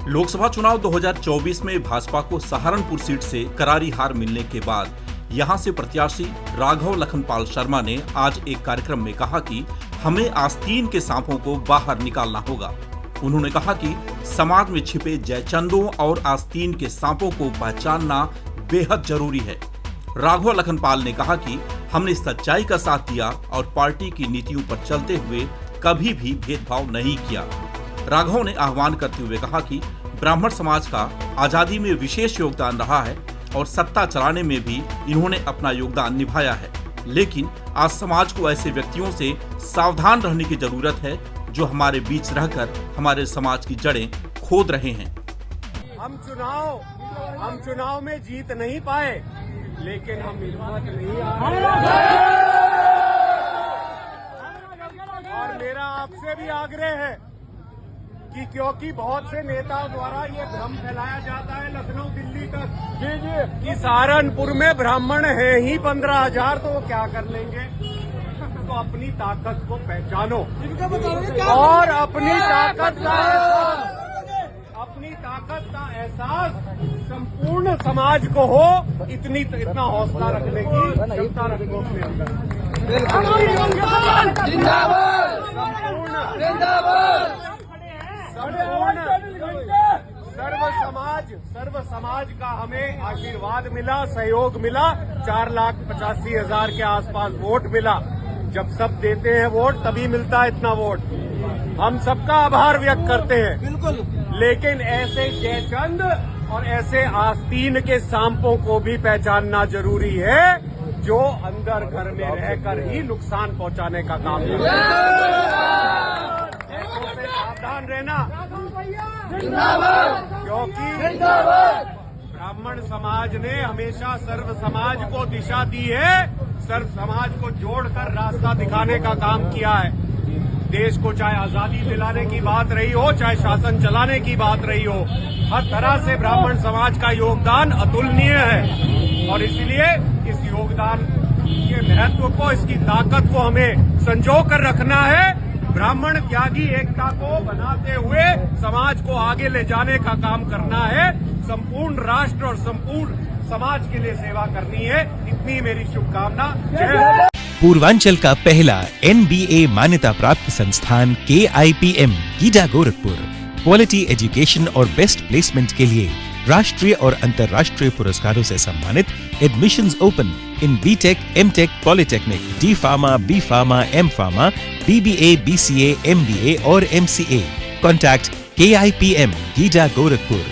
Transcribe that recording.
लोकसभा चुनाव 2024 में भाजपा को सहारनपुर सीट से करारी हार मिलने के बाद यहां से प्रत्याशी राघव लखनपाल शर्मा ने आज एक कार्यक्रम में कहा कि हमें आस्तीन के सांपों को बाहर निकालना होगा। उन्होंने कहा कि समाज में छिपे जयचंदों और आस्तीन के सांपों को पहचानना बेहद जरूरी है। राघव लखनपाल ने कहा कि हमने सच्चाई का साथ दिया और पार्टी की नीतियों पर चलते हुए कभी भी भेदभाव नहीं किया। राघव ने आह्वान करते हुए कहा कि ब्राह्मण समाज का आजादी में विशेष योगदान रहा है और सत्ता चलाने में भी इन्होंने अपना योगदान निभाया है, लेकिन आज समाज को ऐसे व्यक्तियों से सावधान रहने की जरूरत है जो हमारे बीच रहकर हमारे समाज की जड़ें खोद रहे हैं। हम चुनाव में जीत नहीं पाए, लेकिन हम हिम्मत नहीं हारे। और मेरा आपसे भी आग्रह है कि क्योंकि बहुत से नेताओं द्वारा ये भ्रम फैलाया जाता है लखनऊ दिल्ली तक कि सहारनपुर में ब्राह्मण है ही 15,000, तो वो क्या कर लेंगे। तो अपनी ताकत को पहचानो और अपनी ताकत का एहसास संपूर्ण समाज को हो, इतना हौसला रखने की क्षमता रखो अपने अंदर। सर्व समाज का हमें आशीर्वाद मिला, सहयोग मिला। 4,85,000 के आसपास वोट मिला। जब सब देते हैं वोट तभी मिलता है इतना वोट। हम सबका आभार व्यक्त करते हैं, बिल्कुल। लेकिन ऐसे जयचंद और ऐसे आस्तीन के सांपों को भी पहचानना जरूरी है जो अंदर घर में रहकर ही नुकसान पहुंचाने का काम करते हैं। ऐसों से सावधान रहना, क्योंकि ब्राह्मण समाज ने हमेशा सर्व समाज को दिशा दी है, सर्व समाज को जोड़कर रास्ता दिखाने का काम किया है। देश को चाहे आजादी दिलाने की बात रही हो, चाहे शासन चलाने की बात रही हो, हर तरह से ब्राह्मण समाज का योगदान अतुलनीय है। और इसलिए इस योगदान के महत्व को, इसकी ताकत को हमें संजो कर रखना है। ब्राह्मण त्यागी एकता को बनाते हुए समाज को आगे ले जाने का काम करना है। संपूर्ण राष्ट्र और संपूर्ण समाज के लिए सेवा करनी है। इतनी मेरी शुभकामना। जय। पूर्वांचल का पहला NBA मान्यता प्राप्त संस्थान KIPM GIDA Gorakhpur quality education और बेस्ट प्लेसमेंट के लिए राष्ट्रीय और अंतर्राष्ट्रीय पुरस्कारों से सम्मानित। Admissions open in BTech, MTech, Polytechnic, D Pharma, B Pharma, M Pharma, BBA, BCA, MBA और MCA। Contact KIPM GIDA Gorakhpur.